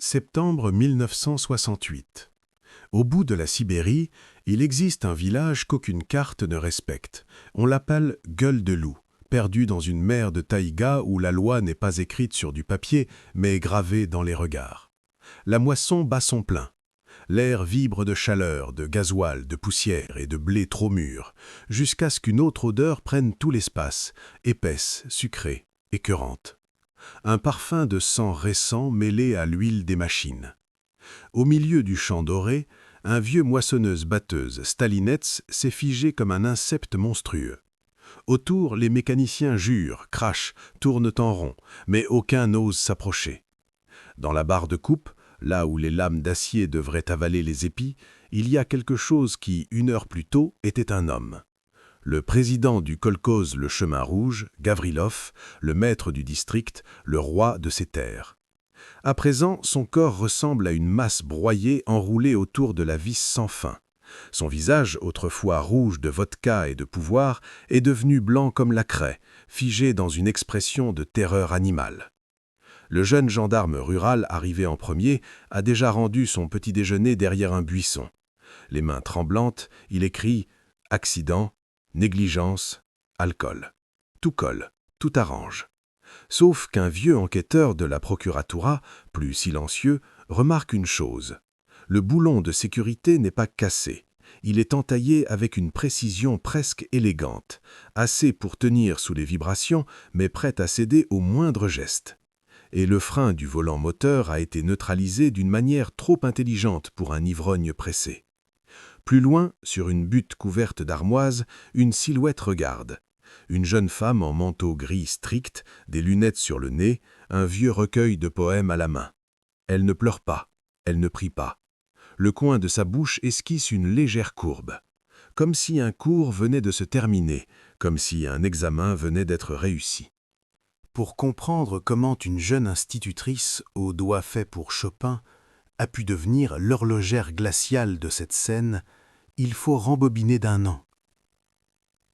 Septembre 1968. Au bout de la Sibérie, il existe un village qu'aucune carte ne respecte. On l'appelle Gueule de loup, perdu dans une mer de taïga où la loi n'est pas écrite sur du papier, mais gravée dans les regards. La moisson bat son plein. L'air vibre de chaleur, de gasoil, de poussière et de blé trop mûr, jusqu'à ce qu'une autre odeur prenne tout l'espace, épaisse, sucrée, écœurante. Un parfum de sang récent mêlé à l'huile des machines. Au milieu du champ doré, un vieux moissonneuse-batteuse, Stalinets, s'est figé comme un incepte monstrueux. Autour, les mécaniciens jurent, crachent, tournent en rond, mais aucun n'ose s'approcher. Dans la barre de coupe, là où les lames d'acier devraient avaler les épis, il y a quelque chose qui, 1 heure plus tôt, était un homme. Le président du kolkhoze Le Chemin Rouge, Gavrilov, le maître du district, le roi de ses terres. À présent, son corps ressemble à une masse broyée enroulée autour de la vis sans fin. Son visage, autrefois rouge de vodka et de pouvoir, est devenu blanc comme la craie, figé dans une expression de terreur animale. Le jeune gendarme rural, arrivé en premier, a déjà rendu son petit déjeuner derrière un buisson. Les mains tremblantes, il écrit « Accident ». Négligence, alcool. Tout colle, tout arrange. Sauf qu'un vieux enquêteur de la procuratura, plus silencieux, remarque une chose. Le boulon de sécurité n'est pas cassé. Il est entaillé avec une précision presque élégante, assez pour tenir sous les vibrations, mais prêt à céder au moindre geste. Et le frein du volant moteur a été neutralisé d'une manière trop intelligente pour un ivrogne pressé. Plus loin, sur une butte couverte d'armoises, une silhouette regarde. Une jeune femme en manteau gris strict, des lunettes sur le nez, un vieux recueil de poèmes à la main. Elle ne pleure pas, elle ne prie pas. Le coin de sa bouche esquisse une légère courbe. Comme si un cours venait de se terminer, comme si un examen venait d'être réussi. Pour comprendre comment une jeune institutrice, aux doigts faits pour Chopin, a pu devenir l'horlogère glaciale de cette scène, il faut rembobiner d'1 an.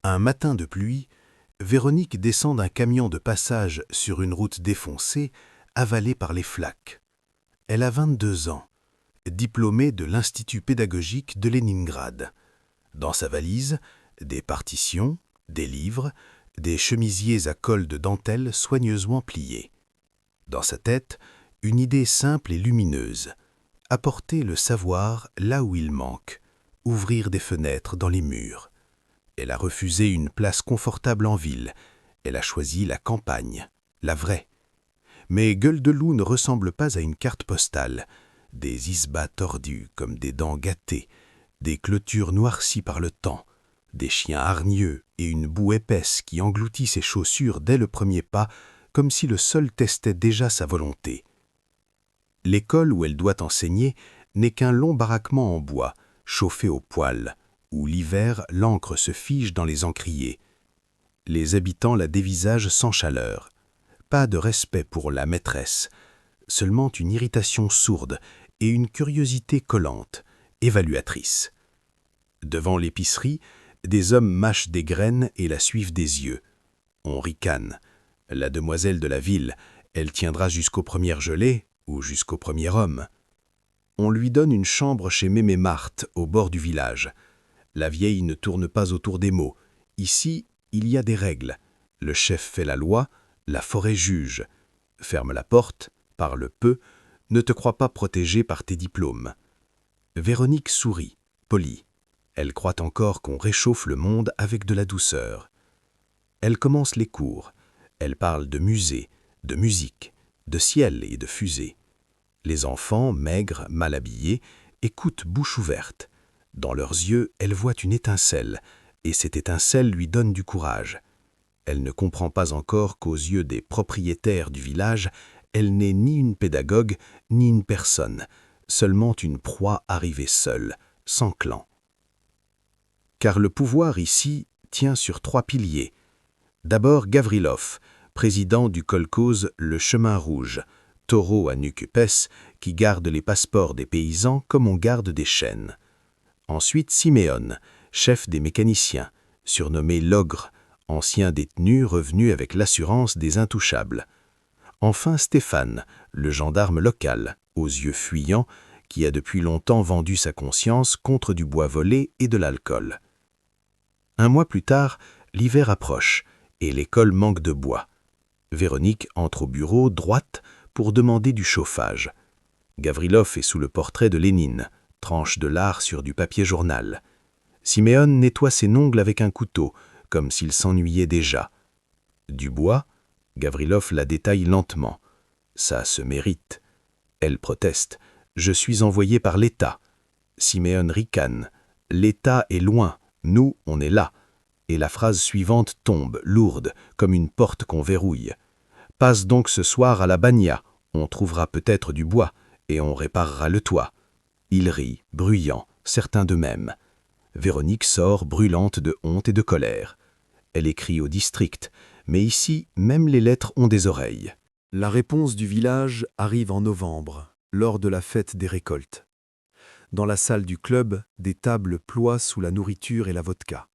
Un matin de pluie, Véronique descend d'un camion de passage sur une route défoncée, avalée par les flaques. Elle a 22 ans, diplômée de l'Institut pédagogique de Leningrad. Dans sa valise, des partitions, des livres, des chemisiers à col de dentelle soigneusement pliés. Dans sa tête, une idée simple et lumineuse. Apporter le savoir là où il manque, ouvrir des fenêtres dans les murs. Elle a refusé une place confortable en ville, elle a choisi la campagne, la vraie. Mais Gueule de loup ne ressemble pas à une carte postale, des isbas tordus comme des dents gâtées, des clôtures noircies par le temps, des chiens hargneux et une boue épaisse qui engloutit ses chaussures dès le premier pas, comme si le sol testait déjà sa volonté. L'école où elle doit enseigner n'est qu'un long baraquement en bois, chauffé au poêle, où l'hiver l'encre se fige dans les encriers. Les habitants la dévisagent sans chaleur. Pas de respect pour la maîtresse, seulement une irritation sourde et une curiosité collante, évaluatrice. Devant l'épicerie, des hommes mâchent des graines et la suivent des yeux. On ricane. La demoiselle de la ville, elle tiendra jusqu'aux premières gelées, ou jusqu'au premier homme. On lui donne une chambre chez Mémé Marthe, au bord du village. La vieille ne tourne pas autour des mots. Ici, il y a des règles. Le chef fait la loi, la forêt juge. Ferme la porte, parle peu, ne te crois pas protégé par tes diplômes. Véronique sourit, polie. Elle croit encore qu'on réchauffe le monde avec de la douceur. Elle commence les cours. Elle parle de musée, de musique, de ciel et de fusée. Les enfants, maigres, mal habillés, écoutent bouche ouverte. Dans leurs yeux, elle voit une étincelle, et cette étincelle lui donne du courage. Elle ne comprend pas encore qu'aux yeux des propriétaires du village, elle n'est ni une pédagogue, ni une personne, seulement une proie arrivée seule, sans clan. Car le pouvoir ici tient sur 3 piliers. D'abord Gavrilov, président du kolkhoze Le Chemin Rouge, taureau à nuque épaisse qui garde les passeports des paysans comme on garde des chaînes. Ensuite Siméon, chef des mécaniciens, surnommé l'ogre, ancien détenu revenu avec l'assurance des intouchables. Enfin Stéphane, le gendarme local, aux yeux fuyants, qui a depuis longtemps vendu sa conscience contre du bois volé et de l'alcool. Un mois plus tard, l'hiver approche et l'école manque de bois. Véronique entre au bureau, droite, pour demander du chauffage. Gavrilov est sous le portrait de Lénine, tranche de lard sur du papier journal. Siméon nettoie ses ongles avec un couteau, comme s'il s'ennuyait déjà. Du bois, Gavrilov la détaille lentement. Ça se mérite. Elle proteste. Je suis envoyé par l'État. Siméon ricane. L'État est loin, nous, on est là. Et la phrase suivante tombe, lourde, comme une porte qu'on verrouille. Passe donc ce soir à la Bagna, on trouvera peut-être du bois, et on réparera le toit. Il rit, bruyant, certain d'eux-mêmes. Véronique sort, brûlante de honte et de colère. Elle écrit au district, mais ici, même les lettres ont des oreilles. La réponse du village arrive en novembre, lors de la fête des récoltes. Dans la salle du club, des tables ploient sous la nourriture et la vodka.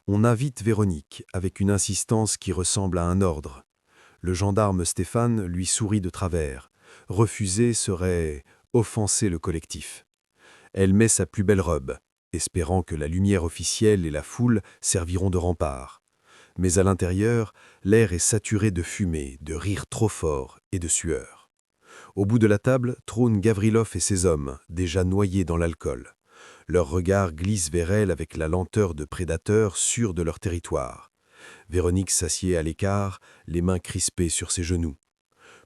On invite Véronique avec une insistance qui ressemble à un ordre. Le gendarme Stéphane lui sourit de travers. Refuser serait offenser le collectif. Elle met sa plus belle robe, espérant que la lumière officielle et la foule serviront de rempart. Mais à l'intérieur, l'air est saturé de fumée, de rires trop forts et de sueur. Au bout de la table trônent Gavrilov et ses hommes, déjà noyés dans l'alcool. Leurs regards glissent vers elle avec la lenteur de prédateurs sûrs de leur territoire. Véronique s'assied à l'écart, les mains crispées sur ses genoux.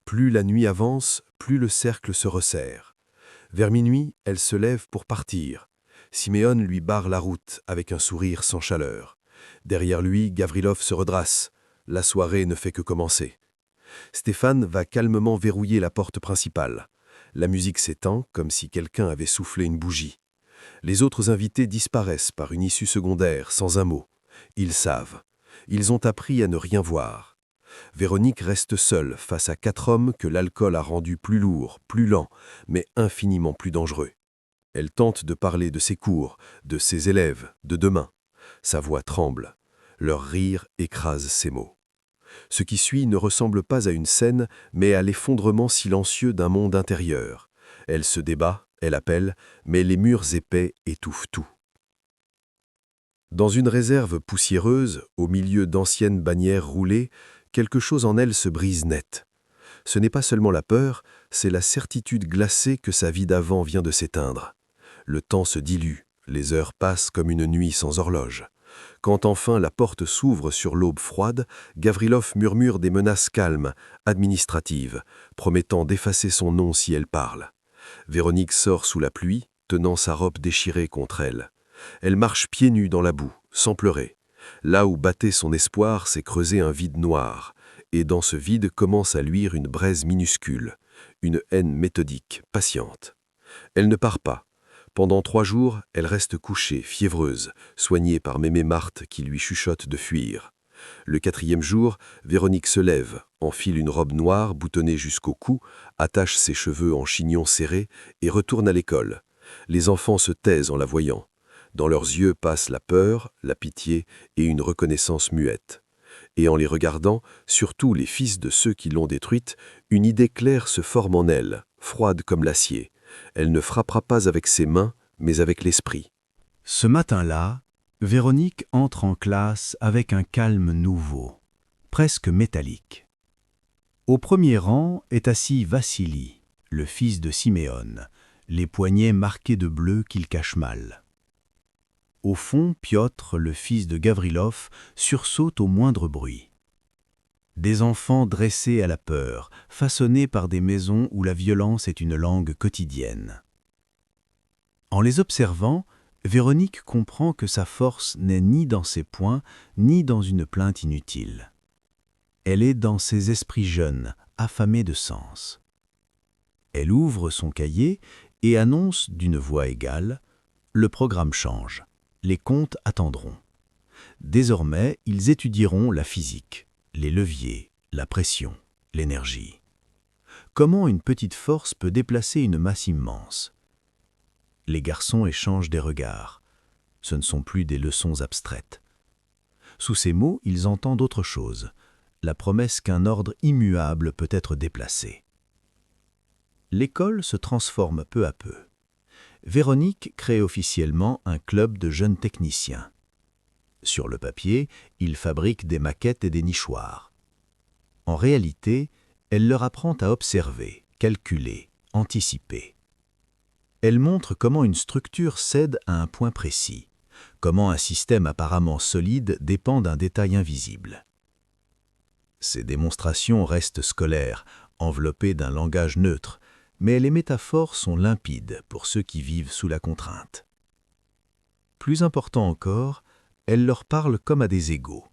Plus la nuit avance, plus le cercle se resserre. Vers minuit, elle se lève pour partir. Siméon lui barre la route avec un sourire sans chaleur. Derrière lui, Gavrilov se redresse. La soirée ne fait que commencer. Stéphane va calmement verrouiller la porte principale. La musique s'éteint comme si quelqu'un avait soufflé une bougie. Les autres invités disparaissent par une issue secondaire, sans un mot. Ils savent. Ils ont appris à ne rien voir. Véronique reste seule face à 4 hommes que l'alcool a rendus plus lourds, plus lents, mais infiniment plus dangereux. Elle tente de parler de ses cours, de ses élèves, de demain. Sa voix tremble. Leur rire écrase ses mots. Ce qui suit ne ressemble pas à une scène, mais à l'effondrement silencieux d'un monde intérieur. Elle se débat, elle appelle, mais les murs épais étouffent tout. Dans une réserve poussiéreuse, au milieu d'anciennes bannières roulées, quelque chose en elle se brise net. Ce n'est pas seulement la peur, c'est la certitude glacée que sa vie d'avant vient de s'éteindre. Le temps se dilue, les heures passent comme une nuit sans horloge. Quand enfin la porte s'ouvre sur l'aube froide, Gavrilov murmure des menaces calmes, administratives, promettant d'effacer son nom si elle parle. Véronique sort sous la pluie, tenant sa robe déchirée contre elle. Elle marche pieds nus dans la boue, sans pleurer. Là où battait son espoir s'est creusé un vide noir, et dans ce vide commence à luire une braise minuscule, une haine méthodique, patiente. Elle ne part pas. Pendant 3 jours, elle reste couchée, fiévreuse, soignée par Mémé Marthe qui lui chuchote de fuir. Le 4e jour, Véronique se lève, enfile une robe noire boutonnée jusqu'au cou, attache ses cheveux en chignon serré et retourne à l'école. Les enfants se taisent en la voyant. Dans leurs yeux passe la peur, la pitié et une reconnaissance muette. Et en les regardant, surtout les fils de ceux qui l'ont détruite, une idée claire se forme en elle, froide comme l'acier. Elle ne frappera pas avec ses mains, mais avec l'esprit. Ce matin-là, Véronique entre en classe avec un calme nouveau, presque métallique. Au premier rang est assis Vassili, le fils de Siméon, les poignets marqués de bleu qu'il cache mal. Au fond, Piotr, le fils de Gavrilov, sursaute au moindre bruit. Des enfants dressés à la peur, façonnés par des maisons où la violence est une langue quotidienne. En les observant, Véronique comprend que sa force n'est ni dans ses poings, ni dans une plainte inutile. Elle est dans ces esprits jeunes, affamés de sens. Elle ouvre son cahier et annonce d'une voix égale « Le programme change. Les comptes attendront. Désormais, ils étudieront la physique, les leviers, la pression, l'énergie. Comment une petite force peut déplacer une masse immense ? Les garçons échangent des regards. Ce ne sont plus des leçons abstraites. Sous ces mots, ils entendent autre chose, la promesse qu'un ordre immuable peut être déplacé. L'école se transforme peu à peu. Véronique crée officiellement un club de jeunes techniciens. Sur le papier, il fabrique des maquettes et des nichoirs. En réalité, elle leur apprend à observer, calculer, anticiper. Elle montre comment une structure cède à un point précis, comment un système apparemment solide dépend d'un détail invisible. Ces démonstrations restent scolaires, enveloppées d'un langage neutre, mais les métaphores sont limpides pour ceux qui vivent sous la contrainte. Plus important encore, elle leur parle comme à des égaux.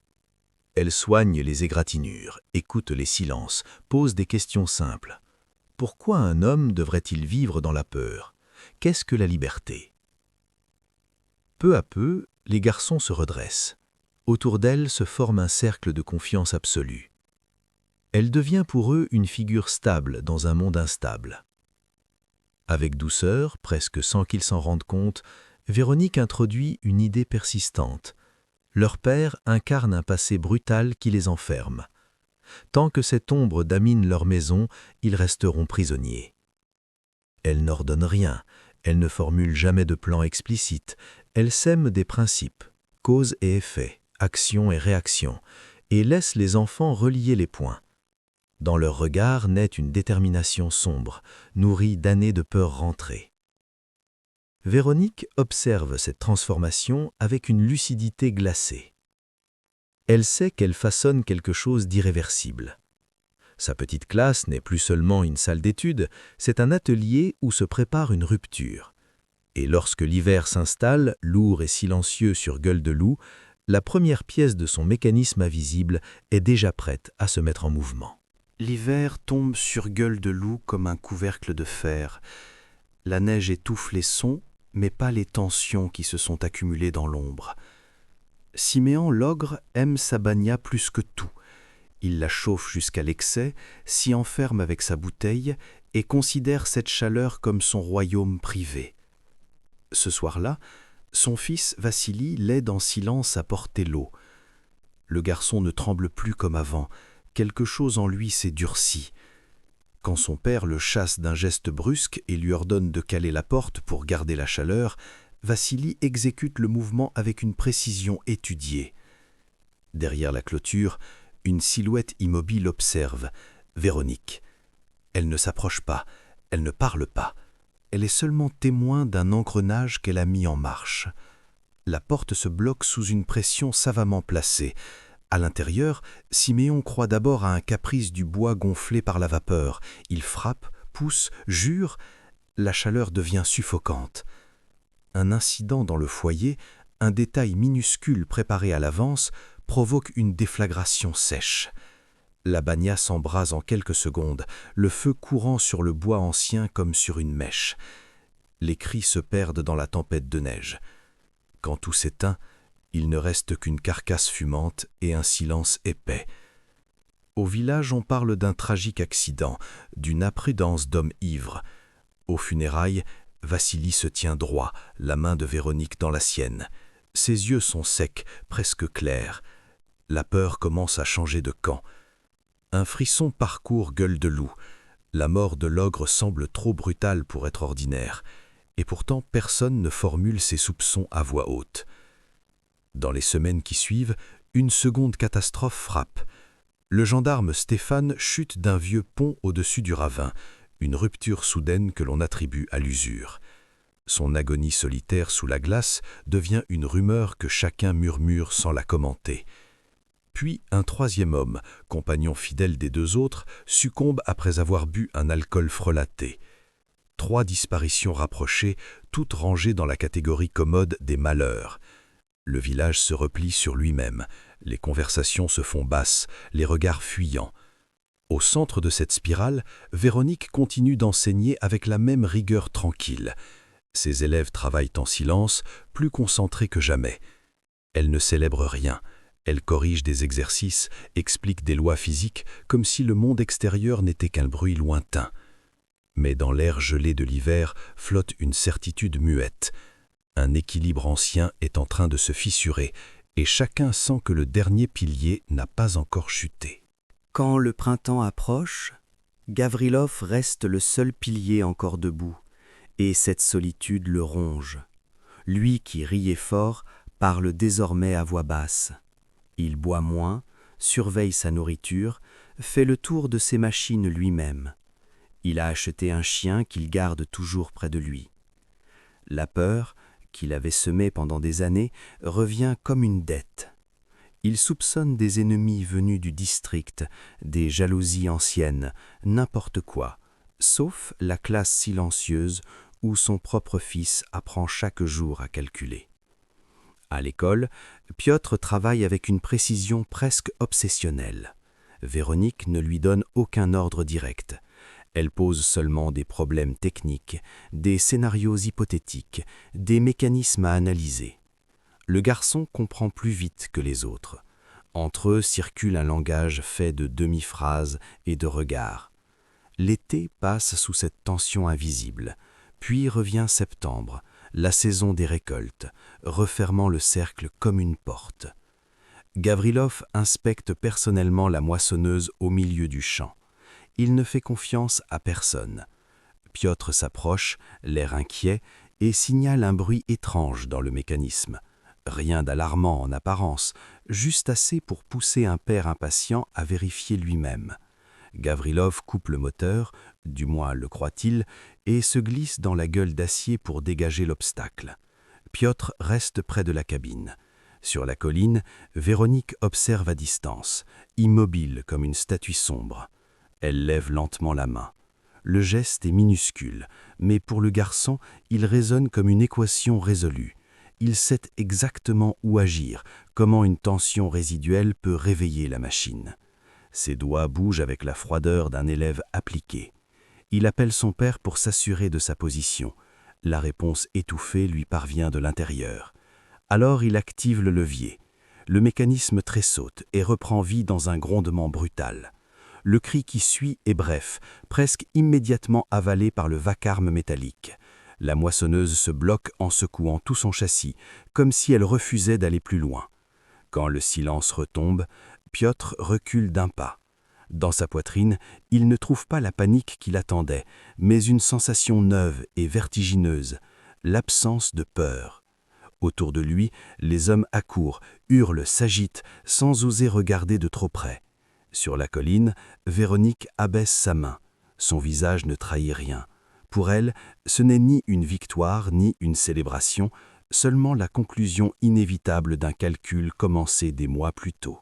Elle soigne les égratignures, écoute les silences, pose des questions simples. Pourquoi un homme devrait-il vivre dans la peur? Qu'est-ce que la liberté? Peu à peu, les garçons se redressent. Autour d'elle se forme un cercle de confiance absolue. Elle devient pour eux une figure stable dans un monde instable. Avec douceur, presque sans qu'ils s'en rendent compte, Véronique introduit une idée persistante. Leur père incarne un passé brutal qui les enferme. Tant que cette ombre damine leur maison, ils resteront prisonniers. Elle n'ordonne rien, elle ne formule jamais de plan explicite, elle sème des principes, cause et effet, action et réaction, et laisse les enfants relier les points. Dans leur regard naît une détermination sombre, nourrie d'années de peur rentrée. Véronique observe cette transformation avec une lucidité glacée. Elle sait qu'elle façonne quelque chose d'irréversible. Sa petite classe n'est plus seulement une salle d'études, c'est un atelier où se prépare une rupture. Et lorsque l'hiver s'installe, lourd et silencieux sur Gueule de Loup, la première pièce de son mécanisme invisible est déjà prête à se mettre en mouvement. L'hiver tombe sur Gueule de Loup comme un couvercle de fer. La neige étouffe les sons, mais pas les tensions qui se sont accumulées dans l'ombre. Siméon l'ogre aime sa Bagna plus que tout. Il la chauffe jusqu'à l'excès, s'y enferme avec sa bouteille et considère cette chaleur comme son royaume privé. Ce soir-là, son fils Vassili l'aide en silence à porter l'eau. Le garçon ne tremble plus comme avant, quelque chose en lui s'est durci. Quand son père le chasse d'un geste brusque et lui ordonne de caler la porte pour garder la chaleur, Vassili exécute le mouvement avec une précision étudiée. Derrière la clôture, une silhouette immobile observe, Véronique. Elle ne s'approche pas, elle ne parle pas. Elle est seulement témoin d'un engrenage qu'elle a mis en marche. La porte se bloque sous une pression savamment placée. À l'intérieur, Siméon croit d'abord à un caprice du bois gonflé par la vapeur. Il frappe, pousse, jure. La chaleur devient suffocante. Un incident dans le foyer, un détail minuscule préparé à l'avance, provoque une déflagration sèche. La Bagna s'embrase en quelques secondes, le feu courant sur le bois ancien comme sur une mèche. Les cris se perdent dans la tempête de neige. Quand tout s'éteint, il ne reste qu'une carcasse fumante et un silence épais. Au village, on parle d'un tragique accident, d'une imprudence d'homme ivre. Aux funérailles, Vassili se tient droit, la main de Véronique dans la sienne. Ses yeux sont secs, presque clairs. La peur commence à changer de camp. Un frisson parcourt Gueule de Loup. La mort de l'ogre semble trop brutale pour être ordinaire. Et pourtant, personne ne formule ses soupçons à voix haute. Dans les semaines qui suivent, une seconde catastrophe frappe. Le gendarme Stéphane chute d'un vieux pont au-dessus du ravin, une rupture soudaine que l'on attribue à l'usure. Son agonie solitaire sous la glace devient une rumeur que chacun murmure sans la commenter. Puis un troisième homme, compagnon fidèle des deux autres, succombe après avoir bu un alcool frelaté. 3 disparitions rapprochées, toutes rangées dans la catégorie commode des malheurs. Le village se replie sur lui-même, les conversations se font basses, les regards fuyants. Au centre de cette spirale, Véronique continue d'enseigner avec la même rigueur tranquille. Ses élèves travaillent en silence, plus concentrés que jamais. Elle ne célèbre rien, elle corrige des exercices, explique des lois physiques comme si le monde extérieur n'était qu'un bruit lointain. Mais dans l'air gelé de l'hiver flotte une certitude muette. Un équilibre ancien est en train de se fissurer et chacun sent que le dernier pilier n'a pas encore chuté. Quand le printemps approche, Gavrilov reste le seul pilier encore debout, et cette solitude le ronge. Lui qui riait fort parle désormais à voix basse. Il boit moins, surveille sa nourriture, fait le tour de ses machines lui-même. Il a acheté un chien qu'il garde toujours près de lui. La peur, qu'il avait semée pendant des années, revient comme une dette. Il soupçonne des ennemis venus du district, des jalousies anciennes, n'importe quoi, sauf la classe silencieuse où son propre fils apprend chaque jour à calculer. À l'école, Piotr travaille avec une précision presque obsessionnelle. Véronique ne lui donne aucun ordre direct. Elle pose seulement des problèmes techniques, des scénarios hypothétiques, des mécanismes à analyser. Le garçon comprend plus vite que les autres. Entre eux circule un langage fait de demi-phrases et de regards. L'été passe sous cette tension invisible, puis revient septembre, la saison des récoltes, refermant le cercle comme une porte. Gavrilov inspecte personnellement la moissonneuse au milieu du champ. Il ne fait confiance à personne. Piotr s'approche, l'air inquiet, et signale un bruit étrange dans le mécanisme. Rien d'alarmant en apparence, juste assez pour pousser un père impatient à vérifier lui-même. Gavrilov coupe le moteur, du moins le croit-il, et se glisse dans la gueule d'acier pour dégager l'obstacle. Piotr reste près de la cabine. Sur la colline, Véronique observe à distance, immobile comme une statue sombre. Elle lève lentement la main. Le geste est minuscule, mais pour le garçon, il résonne comme une équation résolue. Il sait exactement où agir, comment une tension résiduelle peut réveiller la machine. Ses doigts bougent avec la froideur d'un élève appliqué. Il appelle son père pour s'assurer de sa position. La réponse étouffée lui parvient de l'intérieur. Alors il active le levier. Le mécanisme tressaute et reprend vie dans un grondement brutal. Le cri qui suit est bref, presque immédiatement avalé par le vacarme métallique. La moissonneuse se bloque en secouant tout son châssis, comme si elle refusait d'aller plus loin. Quand le silence retombe, Piotr recule d'un pas. Dans sa poitrine, il ne trouve pas la panique qu'il attendait, mais une sensation neuve et vertigineuse, l'absence de peur. Autour de lui, les hommes accourent, hurlent, s'agitent, sans oser regarder de trop près. Sur la colline, Véronique abaisse sa main. Son visage ne trahit rien. Pour elle, ce n'est ni une victoire, ni une célébration, seulement la conclusion inévitable d'un calcul commencé des mois plus tôt.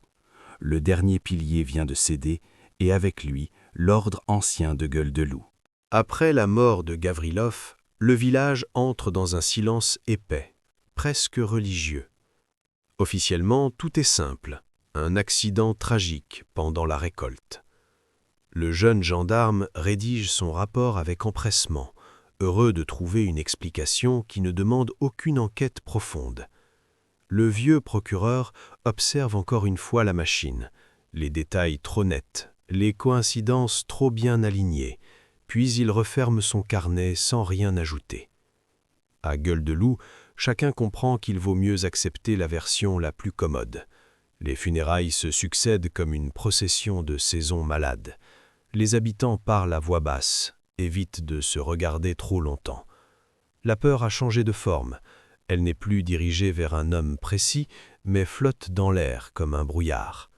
Le dernier pilier vient de céder, et avec lui, l'ordre ancien de Gueule de Loup. Après la mort de Gavrilov, le village entre dans un silence épais, presque religieux. Officiellement, tout est simple. Un accident tragique pendant la récolte. Le jeune gendarme rédige son rapport avec empressement, heureux de trouver une explication qui ne demande aucune enquête profonde. Le vieux procureur observe encore une fois la machine, les détails trop nets, les coïncidences trop bien alignées, puis il referme son carnet sans rien ajouter. À Gueule de Loup, chacun comprend qu'il vaut mieux accepter la version la plus commode. Les funérailles se succèdent comme une procession de saisons malades. Les habitants parlent à voix basse, évitent de se regarder trop longtemps. La peur a changé de forme. Elle n'est plus dirigée vers un homme précis, mais flotte dans l'air comme un brouillard.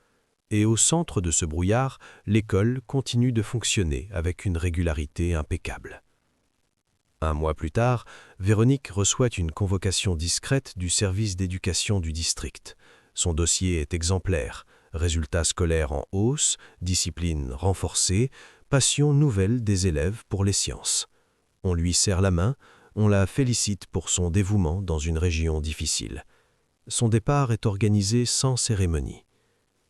Et au centre de ce brouillard, l'école continue de fonctionner avec une régularité impeccable. Un mois plus tard, Véronique reçoit une convocation discrète du service d'éducation du district. Son dossier est exemplaire, résultats scolaires en hausse, discipline renforcée, passion nouvelle des élèves pour les sciences. On lui serre la main, on la félicite pour son dévouement dans une région difficile. Son départ est organisé sans cérémonie.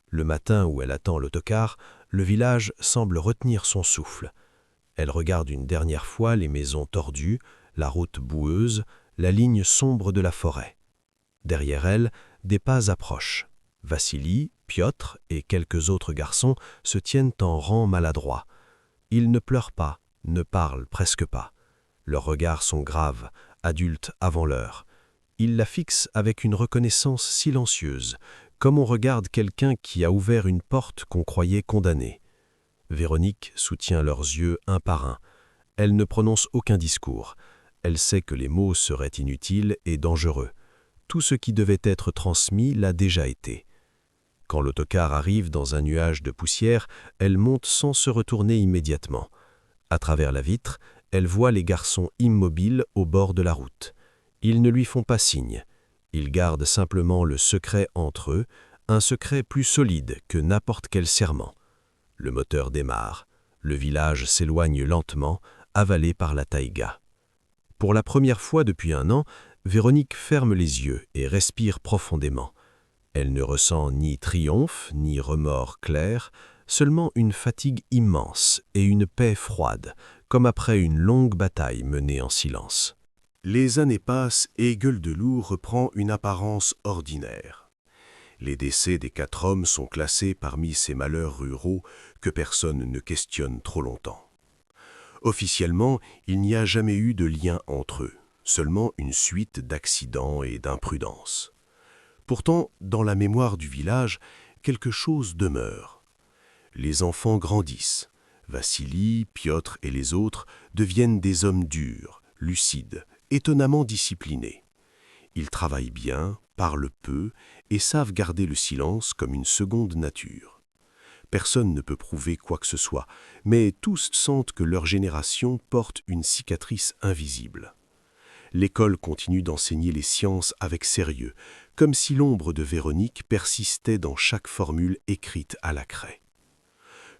Le matin où elle attend l'autocar, le village semble retenir son souffle. Elle regarde une dernière fois les maisons tordues, la route boueuse, la ligne sombre de la forêt. Derrière elle, des pas approchent. Vassili, Piotr et quelques autres garçons se tiennent en rang maladroit. Ils ne pleurent pas, ne parlent presque pas. Leurs regards sont graves, adultes avant l'heure. Ils la fixent avec une reconnaissance silencieuse, comme on regarde quelqu'un qui a ouvert une porte qu'on croyait condamnée. Véronique soutient leurs yeux un par un. Elle ne prononce aucun discours. Elle sait que les mots seraient inutiles et dangereux. Tout ce qui devait être transmis l'a déjà été. Quand l'autocar arrive dans un nuage de poussière, elle monte sans se retourner immédiatement. À travers la vitre, elle voit les garçons immobiles au bord de la route. Ils ne lui font pas signe. Ils gardent simplement le secret entre eux, un secret plus solide que n'importe quel serment. Le moteur démarre. Le village s'éloigne lentement, avalé par la taïga. Pour la première fois depuis un an, Véronique ferme les yeux et respire profondément. Elle ne ressent ni triomphe, ni remords clairs, seulement une fatigue immense et une paix froide, comme après une longue bataille menée en silence. Les années passent et Gueule de Loup reprend une apparence ordinaire. Les décès des 4 hommes sont classés parmi ces malheurs ruraux que personne ne questionne trop longtemps. Officiellement, il n'y a jamais eu de lien entre eux, seulement une suite d'accidents et d'imprudences. Pourtant, dans la mémoire du village, quelque chose demeure. Les enfants grandissent. Vassili, Piotr et les autres deviennent des hommes durs, lucides, étonnamment disciplinés. Ils travaillent bien, parlent peu et savent garder le silence comme une seconde nature. Personne ne peut prouver quoi que ce soit, mais tous sentent que leur génération porte une cicatrice invisible. L'école continue d'enseigner les sciences avec sérieux, comme si l'ombre de Véronique persistait dans chaque formule écrite à la craie.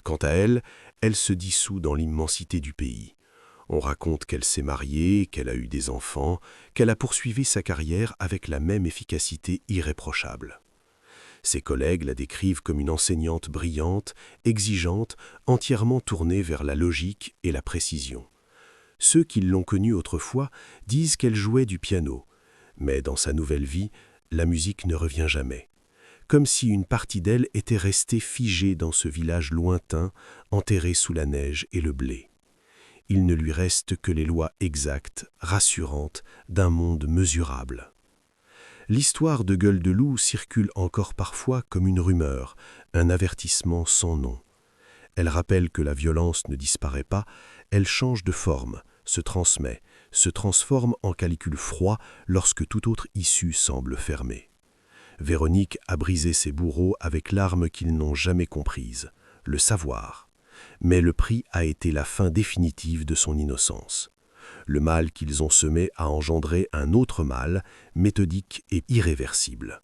Quant à elle, elle se dissout dans l'immensité du pays. On raconte qu'elle s'est mariée, qu'elle a eu des enfants, qu'elle a poursuivi sa carrière avec la même efficacité irréprochable. Ses collègues la décrivent comme une enseignante brillante, exigeante, entièrement tournée vers la logique et la précision. Ceux qui l'ont connue autrefois disent qu'elle jouait du piano, mais dans sa nouvelle vie, la musique ne revient jamais. Comme si une partie d'elle était restée figée dans ce village lointain, enterré sous la neige et le blé. Il ne lui reste que les lois exactes, rassurantes, d'un monde mesurable. L'histoire de Gueule de Loup circule encore parfois comme une rumeur, un avertissement sans nom. Elle rappelle que la violence ne disparaît pas, elle change de forme, se transmet, se transforme en calcul froid lorsque toute autre issue semble fermée. Véronique a brisé ses bourreaux avec l'arme qu'ils n'ont jamais comprise, le savoir. Mais le prix a été la fin définitive de son innocence. Le mal qu'ils ont semé a engendré un autre mal, méthodique et irréversible.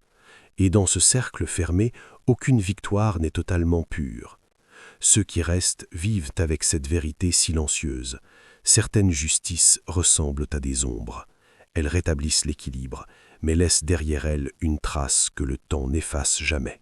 Et dans ce cercle fermé, aucune victoire n'est totalement pure. Ceux qui restent vivent avec cette vérité silencieuse. Certaines justices ressemblent à des ombres. Elles rétablissent l'équilibre, mais laissent derrière elles une trace que le temps n'efface jamais.